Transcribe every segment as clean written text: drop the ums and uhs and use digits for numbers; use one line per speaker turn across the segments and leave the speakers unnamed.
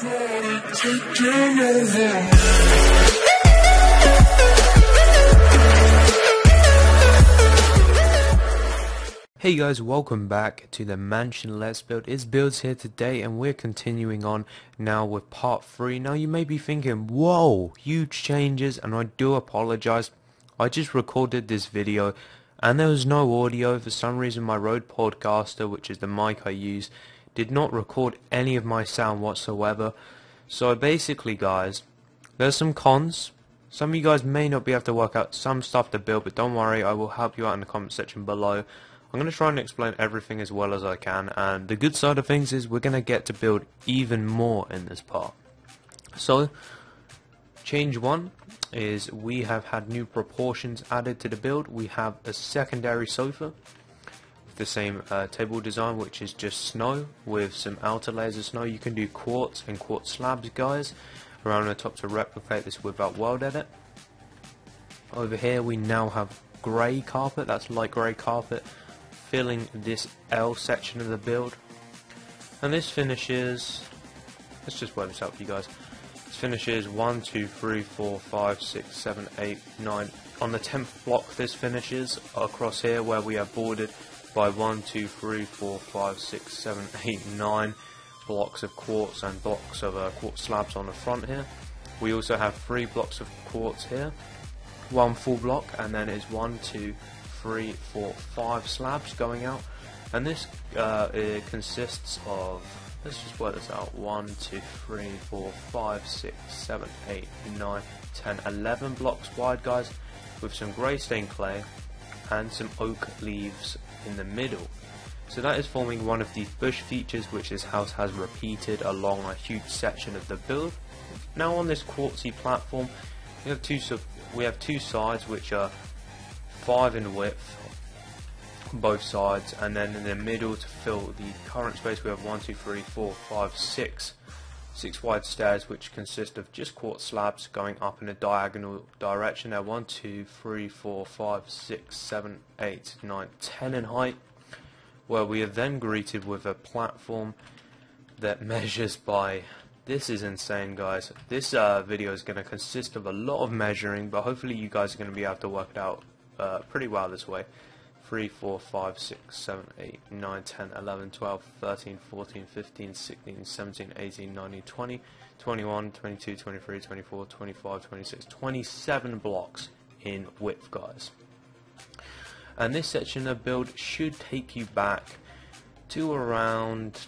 Hey guys, welcome back to the Mansion Let's Build. It's Buildz here today, and we're continuing on now with part 3. Now you may be thinking, whoa, huge changes, and I do apologize. I just recorded this video and there was no audio. For some reason my Rode Podcaster, which is the mic I use, did not record any of my sound whatsoever. So basically guys, there's some cons. Some of you guys may not be able to work out some stuff to build, but don't worry, I will help you out in the comment section below. I'm going to try and explain everything as well as I can, and the good side of things is we're going to get to build even more in this part. So, change 1 is we have had new proportions added to the build. We have a secondary sofa with the same table design, which is just snow with some outer layers of snow. You can do quartz and quartz slabs, guys, around the top to replicate this without world edit. Over here we now have grey carpet, that's light grey carpet, filling this L section of the build, and this finishes, let's just work this out for you guys, this finishes 1, 2, 3, 4, 5, 6, 7, 8, 9, on the 10th block this finishes across here where we are bordered by 1, 2, 3, 4, 5, 6, 7, 8, 9 blocks of quartz and blocks of quartz slabs on the front here. We also have 3 blocks of quartz here, 1 full block, and then is 1, 2, 3, 4, 5 slabs going out, and this it consists of, let's just work this out, 1, 2, 3, 4, 5, 6, 7, 8, 9, 10, 11 blocks wide, guys, with some grey stained clay and some oak leaves in the middle. So that is forming one of the bush features which this house has repeated along a huge section of the build. Now on this quartzy platform we have two sides which are 5 in width both sides, and then in the middle to fill the current space we have 1, 2, 3, 4, 5, 6 wide stairs which consist of just quartz slabs going up in a diagonal direction. Now 1, 2, 3, 4, 5, 6, 7, 8, 9, 10 in height, where we are then greeted with a platform that measures by, this is insane guys, this video is going to consist of a lot of measuring, but hopefully you guys are going to be able to work it out pretty well this way. 3, 4, 5, 6, 7, 8, 9, 10, 11, 12, 13, 14, 15, 16, 17, 18, 19, 20, 21, 22, 23, 24, 25, 26, 27 blocks in width, guys. And this section of build should take you back to around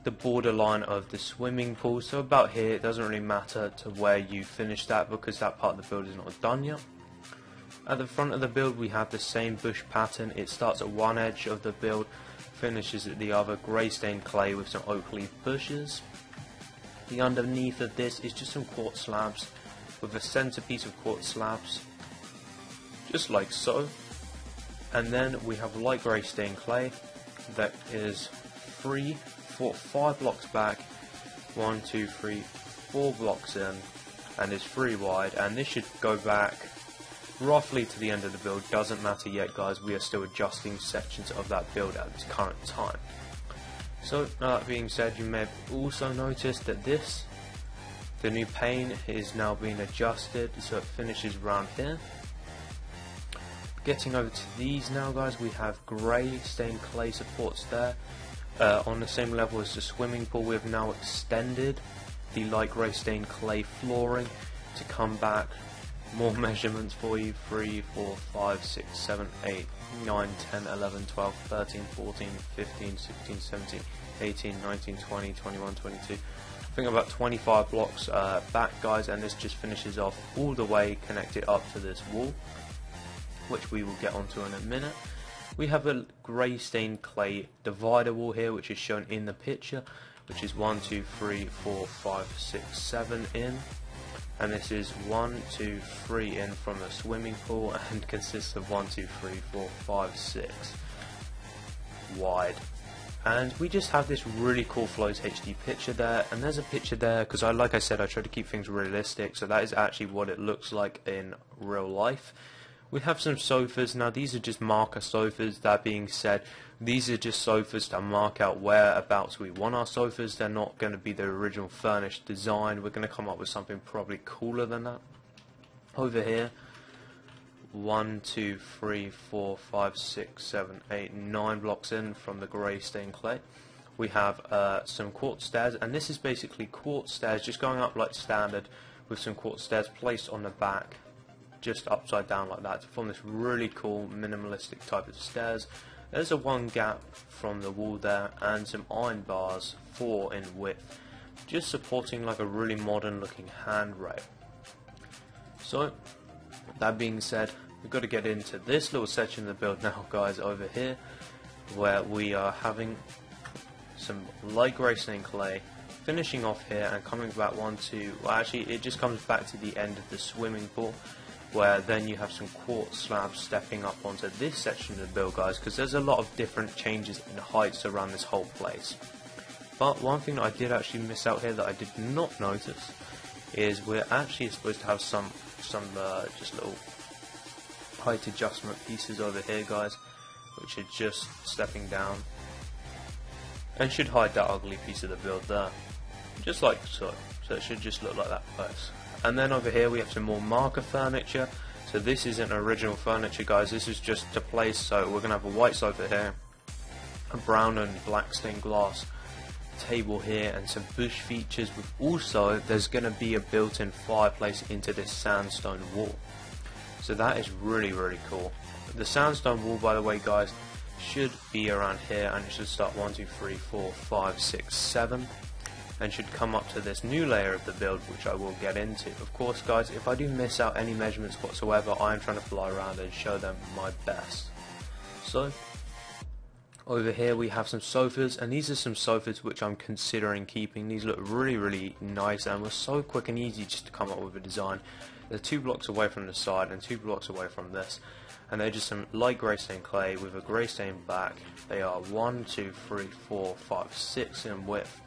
the borderline of the swimming pool, so about here. It doesn't really matter to where you finish that because that part of the build is not done yet. At the front of the build we have the same bush pattern. It starts at one edge of the build, finishes at the other, grey stained clay with some oak leaf bushes. The underneath of this is just some quartz slabs with a centerpiece of quartz slabs, just like so. And then we have light grey stained clay that is 3, 4, 5 blocks back, 1, 2, 3, 4 blocks in, and is 3 wide, and this should go back roughly to the end of the build. Doesn't matter yet guys, we are still adjusting sections of that build at this current time. So that being said, you may have also noticed that the new pane is now being adjusted so it finishes around here. Getting over to these now guys, we have grey stained clay supports there on the same level as the swimming pool. We have now extended the light grey stained clay flooring to come back. More measurements for you: 3, 4, 5, 6, 7, 8, 9, 10, 11, 12, 13, 14, 15, 16, 17, 18, 19, 20, 21, 22. I think about 25 blocks back guys, and this just finishes off all the way connected up to this wall, which we will get onto in a minute. We have a grey stained clay divider wall here which is shown in the picture, which is 1, 2, 3, 4, 5, 6, 7 in. And this is 1, 2, 3 in from the swimming pool and consists of 1, 2, 3, 4, 5, 6 wide. And we just have this really cool Flows HD picture there, and there's a picture there because like I said, I try to keep things realistic, so that is actually what it looks like in real life. We have some sofas. Now these are just marker sofas. That being said, these are just sofas to mark out whereabouts we want our sofas. They're not going to be the original furnished design. We're going to come up with something probably cooler than that. Over here, 1, 2, 3, 4, 5, 6, 7, 8, 9 blocks in from the grey stained clay, we have some quartz stairs, and this is basically quartz stairs just going up like standard with some quartz stairs placed on the back just upside down like that to form this really cool minimalistic type of stairs. There's a 1 gap from the wall there and some iron bars, 4 in width, just supporting like a really modern looking handrail. So that being said, we've got to get into this little section of the build now, guys, over here, where we are having some light grey stained clay, finishing off here and coming back well actually it just comes back to the end of the swimming pool, where then you have some quartz slabs stepping up onto this section of the build, guys, because there's a lot of different changes in heights around this whole place. But one thing that I did actually miss out here that I did not notice is we're actually supposed to have some just little height adjustment pieces over here, guys, which are just stepping down and should hide that ugly piece of the build there, just like so. So it should just look like that place. And then over here we have some more marker furniture. So this isn't original furniture, guys, this is just to place. So we're going to have a white sofa here, a brown and black stained glass table here, and some bush features, with also there's going to be a built-in fireplace into this sandstone wall. So that is really cool. The sandstone wall, by the way, guys, should be around here, and it should start 1, 2, 3, 4, 5, 6, 7. And should come up to this new layer of the build, which I will get into. Of course, guys, if I do miss out any measurements whatsoever, I am trying to fly around and show them my best. So over here we have some sofas, and these are some sofas which I'm considering keeping. These look really nice and were so quick and easy just to come up with a design. They're 2 blocks away from the side and 2 blocks away from this, and they're just some light grey stained clay with a grey stained back. They are 1, 2, 3, 4, 5, 6 in width,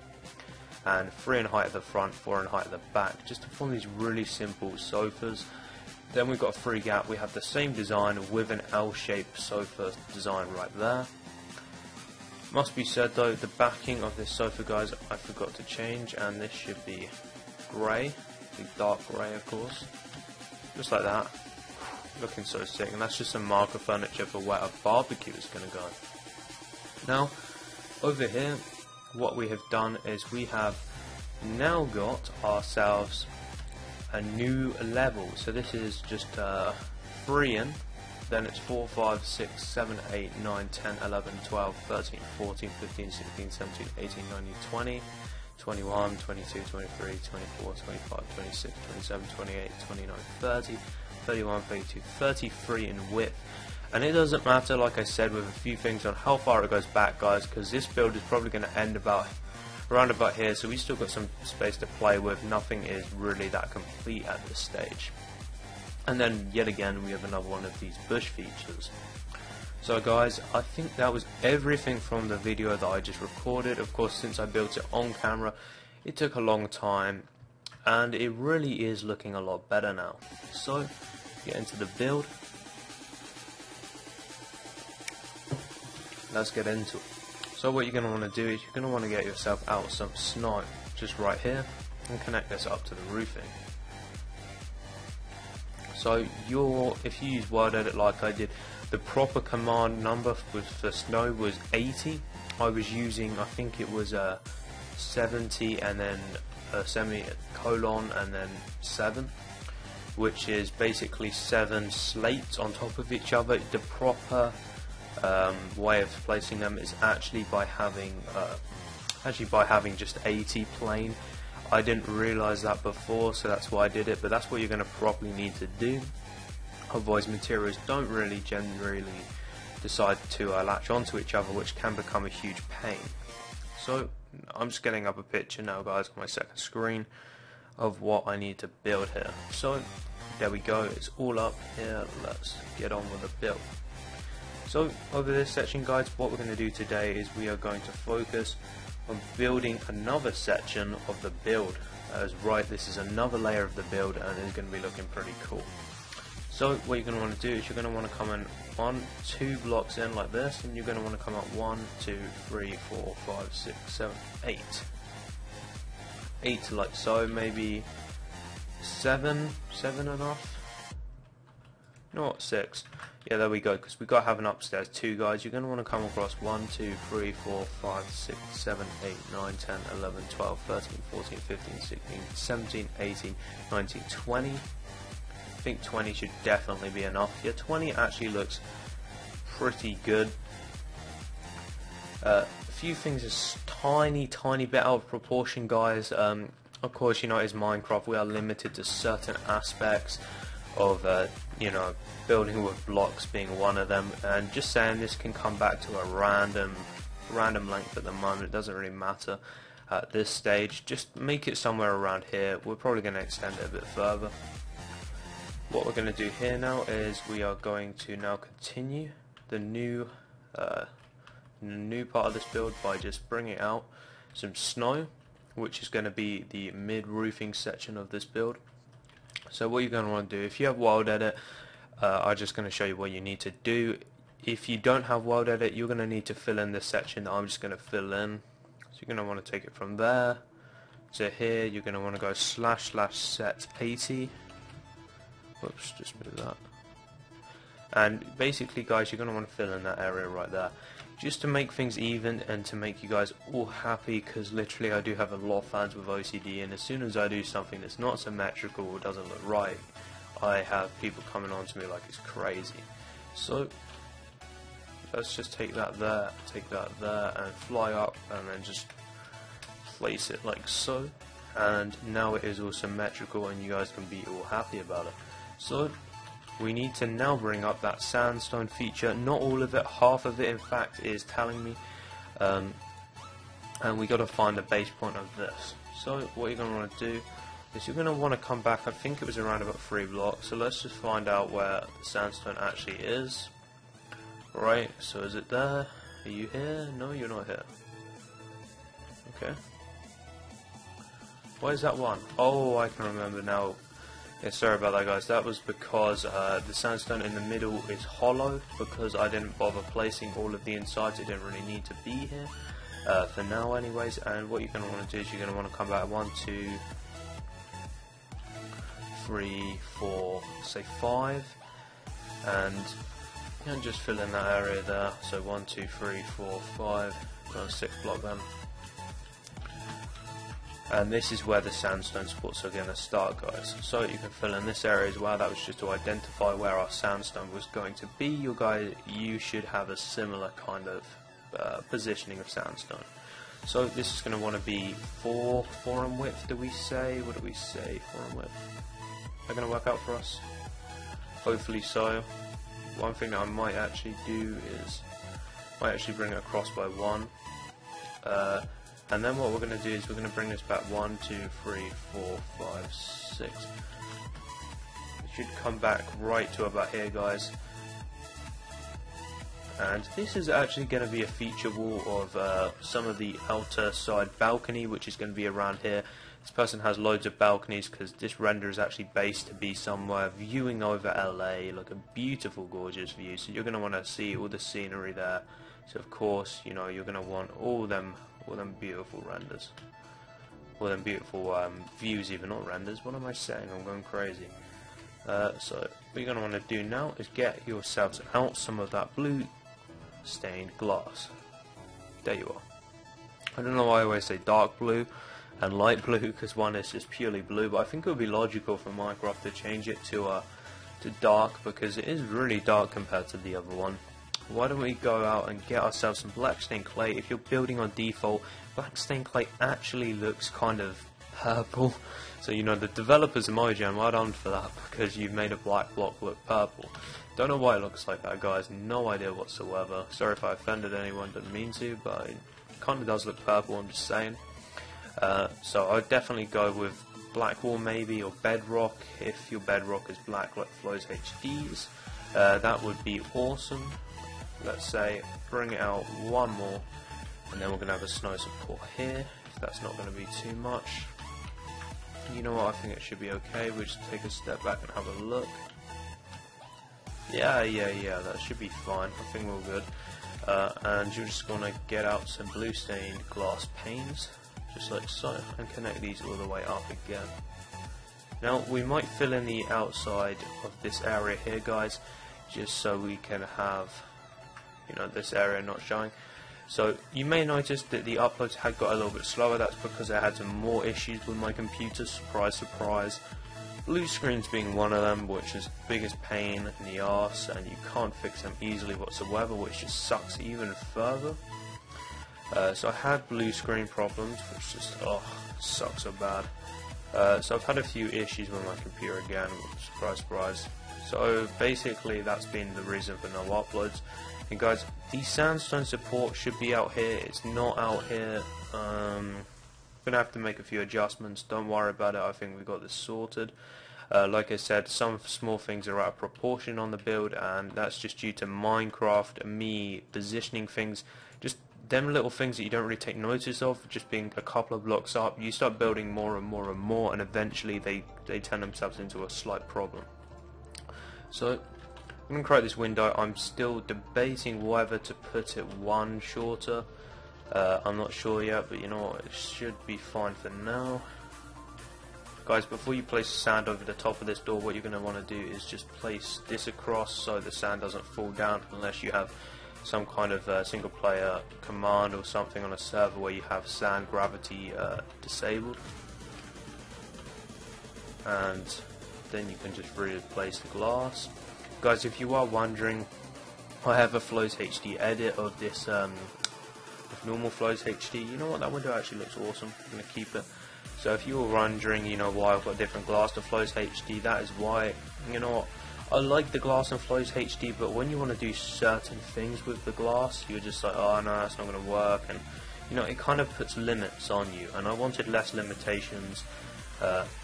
and 3 in height at the front, 4 in height at the back, just to form these really simple sofas. Then we've got a 3 gap. We have the same design with an L-shaped sofa design right there. Must be said though, the backing of this sofa, guys, I forgot to change, and this should be grey, dark grey of course, just like that, looking so sick. And that's just some marker furniture for where a barbecue is going to go. Now over here, what we have done is we have now got ourselves a new level. So this is just 3 in, then it's 4, 5, 6, 7, 8, 9, 10, 11, 12, 13, 14, 15, 16, 17, 18, 19, 20, 21, 22, 23, 24, 25, 26, 27, 28, 29, 30, 31, 32, 33 in width. And it doesn't matter, like I said, with a few things on how far it goes back, guys, because this build is probably going to end around about here, so we still got some space to play with. Nothing is really that complete at this stage. And then yet again we have another one of these bush features. So guys, I think that was everything from the video that I just recorded. Of course, since I built it on camera, it took a long time, and it really is looking a lot better now. So get into the build. Let's get into it. So what you're going to want to do is you're going to want to get yourself out some snow just right here and connect this up to the roofing. So if you use Word Edit like I did, the proper command number for snow was 80. I was using, I think it was 70 and then a semicolon and then 7, which is basically 7 slates on top of each other. The proper way of placing them is actually by having just 80 plain. I didn't realize that before, so that's why I did it, but that's what you're going to probably need to do. Otherwise materials don't really generally decide to latch onto each other, which can become a huge pain. So I'm just getting up a picture now, guys, on my second screen of what I need to build here. So there we go, it's all up here. Let's get on with the build. So over this section, guys, what we're going to do today is we are going to focus on building another section of the build. As right, this is another layer of the build, and it's going to be looking pretty cool. So what you're going to want to do is you're going to want to come in 2 blocks in like this, and you're going to want to come up 1, 2, 3, 4, 5, 6, 7, 8. 8 like so, maybe 7 enough? You know what, 6. Yeah, there we go, because we've got to have an upstairs 2 guys. You're going to want to come across 1, 2, 3, 4, 5, 6, 7, 8, 9, 10, 11, 12, 13, 14, 15, 16, 17, 18, 19, 20. I think 20 should definitely be enough. Yeah, 20 actually looks pretty good. A few things is tiny bit out of proportion, guys. Of course, you know, it's Minecraft. We are limited to certain aspects of, you know, building with blocks being one of them. And just saying, this can come back to a random length at the moment. It doesn't really matter at this stage. Just make it somewhere around here. We're probably going to extend it a bit further. What we're going to do here now is we are going to now continue the new part of this build by just bringing out some snow, which is going to be the mid-roofing section of this build. So what you're going to want to do, if you have Wild Edit, I'm just going to show you what you need to do. If you don't have Wild Edit, you're going to need to fill in this section that I'm just going to fill in. So you're going to want to take it from there to here. You're going to want to go //set 80. Whoops, just move that. And basically, guys, you're going to want to fill in that area right there, just to make things even and to make you guys all happy, because literally I do have a lot of fans with OCD, and as soon as I do something that's not symmetrical or doesn't look right, I have people coming on to me like it's crazy. So let's just take that there, and fly up, and then just place it like so, and now it is all symmetrical and you guys can be all happy about it. So we need to now bring up that sandstone feature. Not all of it, half of it in fact is telling me, and we got to find the base point of this. So what you're going to want to do is you're going to want to come back, I think it was around about 3 blocks, so let's just find out where the sandstone actually is. Right, so is it there? Are you here? No, you're not here. Okay. Why is that 1? Oh, I can remember now. Yeah, sorry about that, guys. That was because the sandstone in the middle is hollow, because I didn't bother placing all of the insides. It didn't really need to be here for now anyways. And what you're going to want to do is you're going to want to come back 1, 2, 3, 4, say 5, and just fill in that area there. So 1, 2, 3, 4, 5, go on 6 block then. And this is where the sandstone spots are going to start, guys. So you can fill in this area as well. That was just to identify where our sandstone was going to be. You should have a similar kind of positioning of sandstone. So this is going to want to be 4 in width, do we say? What do we say? 4 in width. Is that going to work out for us? Hopefully so. One thing that I might actually do is bring it across by 1. And then what we're going to do is we're going to bring this back 1, 2, 3, 4, 5, 6. It should come back right to about here, guys. And this is actually going to be a feature wall of some of the outer side balcony, which is going to be around here. This person has loads of balconies because this render is actually based to be somewhere viewing over LA, like a beautiful, gorgeous view. So you're going to want to see all the scenery there. So of course, you know, you're going to want all them beautiful renders, all them beautiful views, even not renders. What am I saying? I'm going crazy. So what you're going to want to do now is get yourselves out some of that blue stained glass. There you are. I don't know why I always say dark blue and light blue, because one is just purely blue, but I think it would be logical for Minecraft to change it to dark, because it is really dark compared to the other one. Why don't we go out and get ourselves some black stained clay? If you're building on default, black stained clay actually looks kind of purple. So, you know, the developer's emoji, and well done for that, because you've made a black block look purple. Don't know why it looks like that, guys. No idea whatsoever. Sorry if I offended anyone, didn't mean to, but it kind of does look purple, I'm just saying. So I'd definitely go with black wall maybe, or bedrock, if your bedrock is black like Flo's HDs. That would be awesome. Let's say bring it out 1 more, and then we're going to have a snow support here, if that's not going to be too much. You know what, I think it should be okay. We'll just take a step back and have a look. Yeah, that should be fine. I think we're good. And you're just gonna get out some blue stained glass panes, just like so, and connect these all the way up again. Now we might fill in the outside of this area here, guys, just so we can have, you know, this area not showing. So you may notice that the uploads had got a little bit slower. That's because I had some more issues with my computer. Surprise, surprise. Blue screens being one of them, which is the biggest pain in the arse, and you can't fix them easily whatsoever, which just sucks even further. So I had blue screen problems, which just sucks so bad. So I've had a few issues with my computer again. Surprise, surprise. So basically, that's been the reason for no uploads. And guys, the sandstone support should be out here. It's not out here. Gonna have to make a few adjustments. Don't worry about it. I think we got this sorted. Like I said, some small things are out of proportion on the build, and that's just due to Minecraft and me positioning things. Just them little things that you don't really take notice of, just being a couple of blocks up. You start building more and more and more, and eventually they turn themselves into a slight problem. So I'm going to create this window. I'm still debating whether to put it one shorter. I'm not sure yet, but you know what, it should be fine for now. Guys, before you place sand over the top of this door, what you're going to want to do is just place this across so the sand doesn't fall down, unless you have some kind of single player command or something on a server where you have sand gravity disabled. And then you can just replace the glass. Guys, if you are wondering, I have a Flows HD edit of this normal Flows HD. You know what, that window actually looks awesome. I'm going to keep it. So if you were wondering, you know, why I've got different glass to Flows HD, that is why. You know what, I like the glass and Flows HD, but when you want to do certain things with the glass, you're just like, oh no, that's not going to work, and you know, it kind of puts limits on you, and I wanted less limitations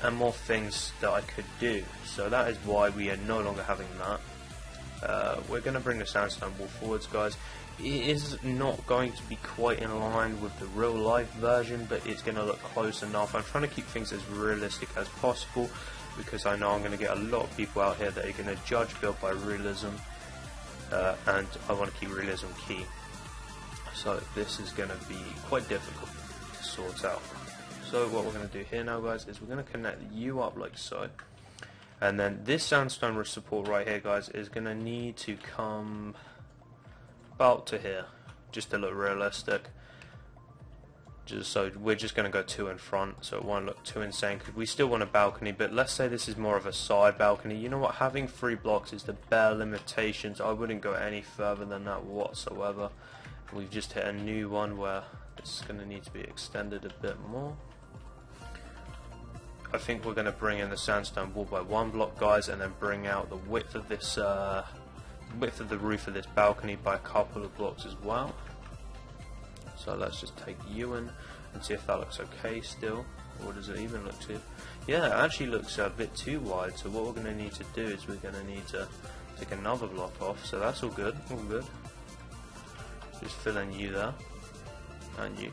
and more things that I could do. So that is why we are no longer having that. We're going to bring the sandstone wall forwards, guys. It is not going to be quite in line with the real life version, but it's going to look close enough. I'm trying to keep things as realistic as possible, because I know I'm going to get a lot of people out here that are going to judge build by realism, and I want to keep realism key. So this is going to be quite difficult to sort out. So what we're going to do here now, guys, is we're going to connect you up like so. And then this sandstone support right here, guys, is going to need to come about to here, just to look realistic. So we're just going to go two in front, so it won't look too insane, because we still want a balcony. But let's say this is more of a side balcony. You know what, having 3 blocks is the bare limitations. I wouldn't go any further than that whatsoever. We've just hit a new one where it's going to need to be extended a bit more. I think we're going to bring in the sandstone wall by 1 block, guys, and then bring out the width of this width of the roof of this balcony by a couple of blocks as well. So let's just take you in and see if that looks okay still, or does it even look too... Yeah, it actually looks a bit too wide. So what we're going to need to do is we're going to need to take another block off. So that's all good, all good. Just fill in you there, and you.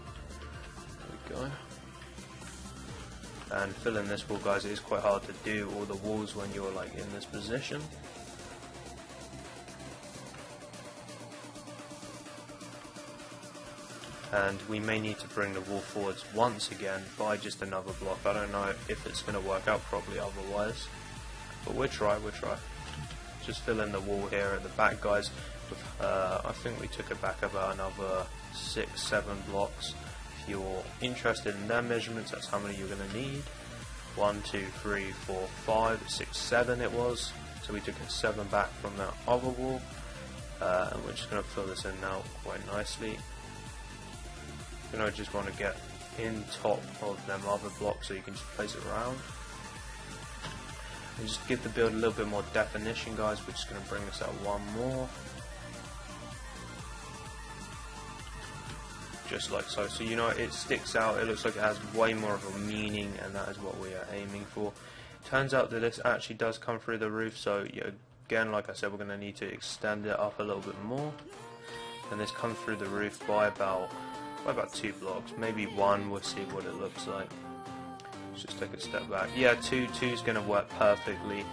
There we go. And fill in this wall, guys. It is quite hard to do all the walls when you're like in this position. And we may need to bring the wall forwards once again by just another block. I don't know if it's going to work out properly otherwise, but we'll try, we'll try. Just fill in the wall here at the back, guys. I think we took it back about another 6-7 blocks. If you're interested in their measurements, that's how many you're going to need. 1, 2, 3, 4, 5, 6, 7 it was. So we took it 7 back from that other wall. And we're just going to fill this in now quite nicely. You know, just want to get in top of them other blocks so you can just place it around. And just give the build a little bit more definition, guys. We're just going to bring this out 1 more. Just like so. So you know, it sticks out, it looks like it has way more of a meaning, and that is what we are aiming for. Turns out that this actually does come through the roof, so yeah, again, like I said, we're going to need to extend it up a little bit more. And this comes through the roof by about 2 blocks, maybe 1, we'll see what it looks like. Let's just take a step back. Yeah, 2 is going to work perfectly.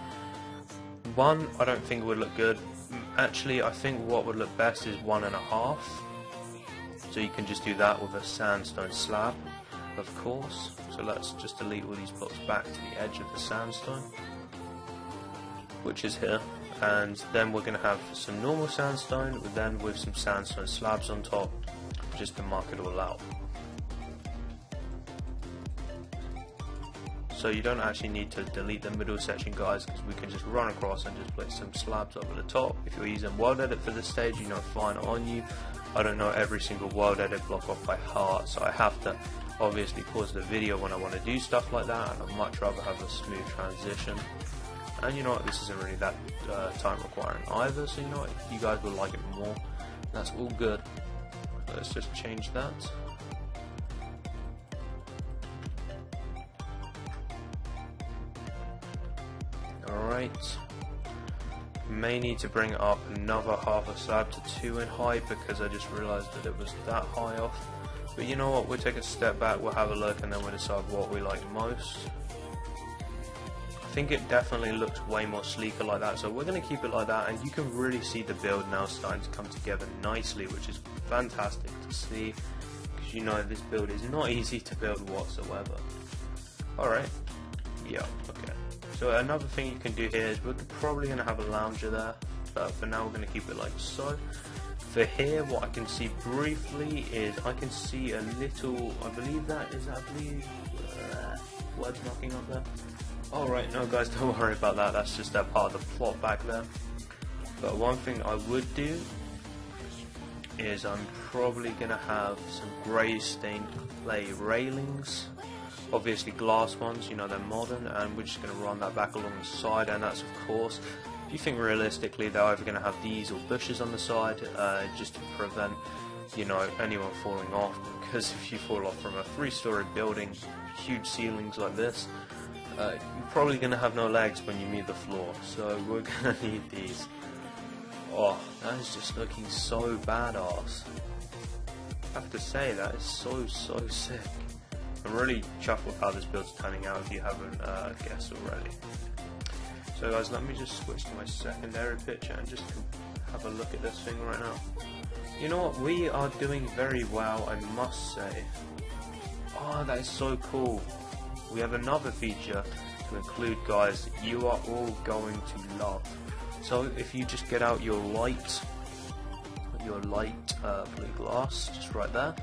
1 I don't think would look good. Actually, I think what would look best is 1.5. So you can just do that with a sandstone slab, of course. So let's just delete all these blocks back to the edge of the sandstone, which is here. And then we're going to have some normal sandstone, then with some sandstone slabs on top, just to mark it all out. So you don't actually need to delete the middle section, guys, because we can just run across and just place some slabs over the top. If you're using World Edit for this stage, you know, fine on you. I don't know every single World Edit block off by heart, so I have to obviously pause the video when I want to do stuff like that, and I'd much rather have a smooth transition. And you know what, this isn't really that time requiring either, so you know what, you guys will like it more. That's all good. Let's just change that. Alright. May need to bring it up another half a slab to 2 in height, because I just realised that it was that high off. But you know what, we'll take a step back, we'll have a look, and then we'll decide what we like most. I think it definitely looks way more sleeker like that, so we're going to keep it like that, and you can really see the build now starting to come together nicely, which is fantastic to see, because you know this build is not easy to build whatsoever. Alright, yeah, okay. So another thing you can do here is we're probably going to have a lounger there, but for now we're going to keep it like so. For here, what I can see briefly is I can see a little, I believe words knocking up there. Alright, no guys, don't worry about that, that's just that part of the plot back there. But one thing I would do is I'm probably going to have some grey stained clay railings. Obviously glass ones, you know, they're modern, and we're just going to run that back along the side, and that's of course, if you think realistically, they're either going to have these or bushes on the side, just to prevent, you know, anyone falling off, because if you fall off from a 3-story building, huge ceilings like this, you're probably going to have no legs when you meet the floor, so we're going to need these. Oh, that is just looking so badass. I have to say, that is so sick. I'm really chuffed with how this build's turning out, if you haven't guessed already. So guys, let me just switch to my secondary picture and just have a look at this thing right now. You know what, we are doing very well, I must say. Oh, that is so cool. We have another feature to include, guys, that you are all going to love. So if you just get out your light blue glass, just right there,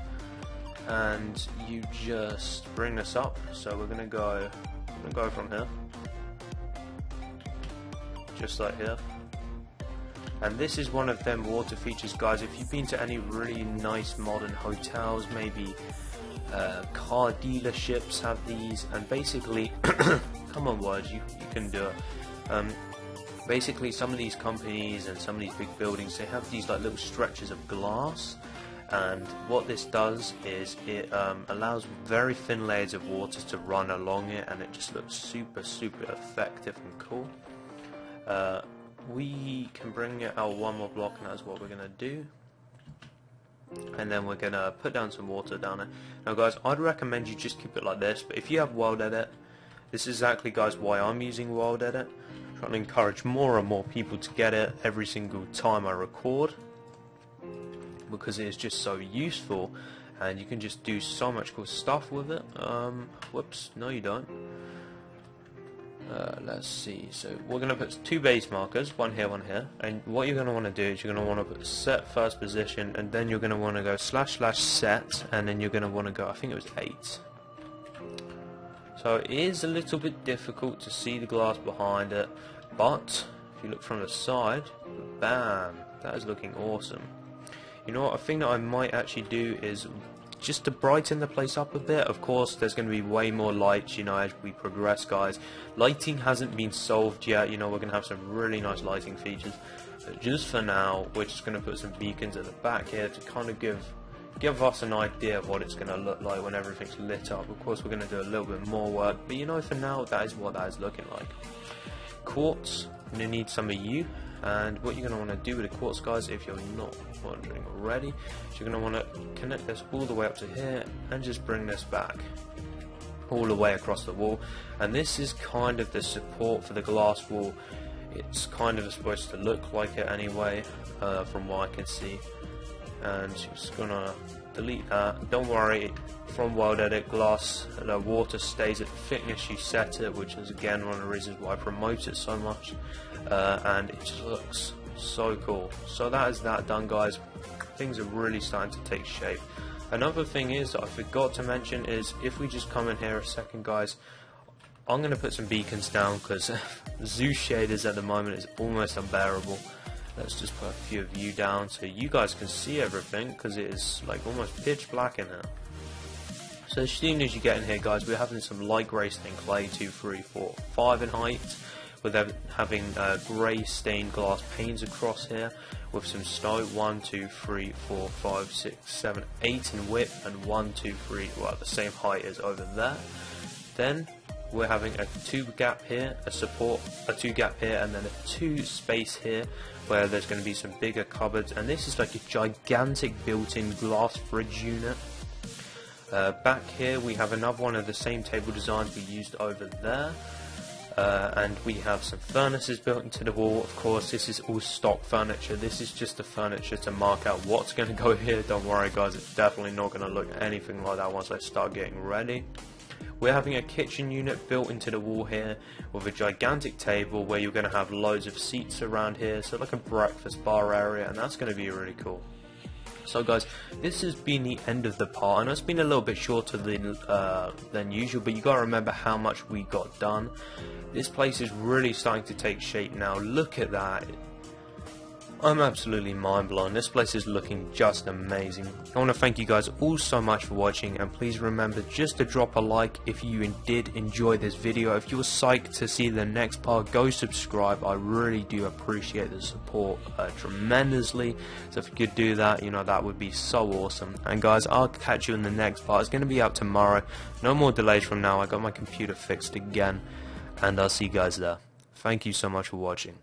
and you just bring this up. So we're gonna go from here, just like here. And this is one of them water features, guys. If you've been to any really nice modern hotels, maybe car dealerships have these, and basically, come on words, you can do it. Basically, some of these companies and some of these big buildings, they have these like little stretches of glass, and what this does is it allows very thin layers of water to run along it, and it just looks super effective and cool. We can bring it out one more block, and that's what we're gonna do. And then we're gonna put down some water down there. Now guys, I'd recommend you just keep it like this, but if you have World Edit, this is exactly, guys, why I'm using World Edit. I'm trying to encourage more and more people to get it every single time I record, because it is just so useful, and you can just do so much cool stuff with it. Whoops, no you don't. Let's see, so we're going to put 2 base markers, one here, and what you're going to want to do is you're going to want to put set first position, and then you're going to want to go //set, and then you're going to want to go, I think it was 8. So it is a little bit difficult to see the glass behind it, but if you look from the side, bam, that is looking awesome. You know what, a thing that I might actually do is just to brighten the place up a bit. Of course, there's going to be way more lights, you know, as we progress, guys. Lighting hasn't been solved yet, you know, we're going to have some really nice lighting features. But just for now, we're just going to put some beacons at the back here to kind of give us an idea of what it's going to look like when everything's lit up. Of course, we're going to do a little bit more work, but you know, for now, that is what that is looking like. Quartz, I'm going to need some of you. And what you're going to want to do with the quartz, guys, if you're not wondering already, is you're going to want to connect this all the way up to here and just bring this back all the way across the wall. And this is kind of the support for the glass wall It's kind of supposed to look like it anyway, from what I can see. And just gonna delete that. Don't worry, from World Edit, glass, the water stays at the thickness you set it, which is again one of the reasons why I promote it so much. And it just looks so cool. So that is that done, guys. Things are really starting to take shape. Another thing is that I forgot to mention is, if we just come in here a second, guys, I'm going to put some beacons down because Zeus shaders at the moment is almost unbearable. Let's just put a few of you down so you guys can see everything, because it is like almost pitch black in here. So as soon as you get in here, guys, we're having some light grey stained clay, 2, 3, 4, 5 in height. With having grey stained glass panes across here, with some snow, 1, 2, 3, 4, 5, 6, 7, 8 in width, and 1, 2, 3, well, the same height as over there. Then we're having a 2 gap here, a 2 gap here, and then a 2 space here, where there's going to be some bigger cupboards, and this is like a gigantic built-in glass fridge unit. Back here we have another one of the same table designs we used over there. And we have some furnaces built into the wall. Of course, this is all stock furniture. This is just the furniture to mark out what's going to go here. Don't worry, guys, it's definitely not going to look anything like that once I start getting ready. We're having a kitchen unit built into the wall here with a gigantic table where you're going to have loads of seats around here, so like a breakfast bar area, and that's going to be really cool. So guys, this has been the end of the part. I know it's been a little bit shorter than usual, but you gotta remember how much we got done. This place is really starting to take shape now. Look at that. I'm absolutely mind blown. This place is looking just amazing. I want to thank you guys all so much for watching, and please remember just to drop a like if you did enjoy this video. If you're psyched to see the next part, go subscribe. I really do appreciate the support tremendously, so if you could do that, you know, that would be so awesome. And guys, I'll catch you in the next part. It's going to be out tomorrow. No more delays from now. I got my computer fixed again, and I'll see you guys there. Thank you so much for watching.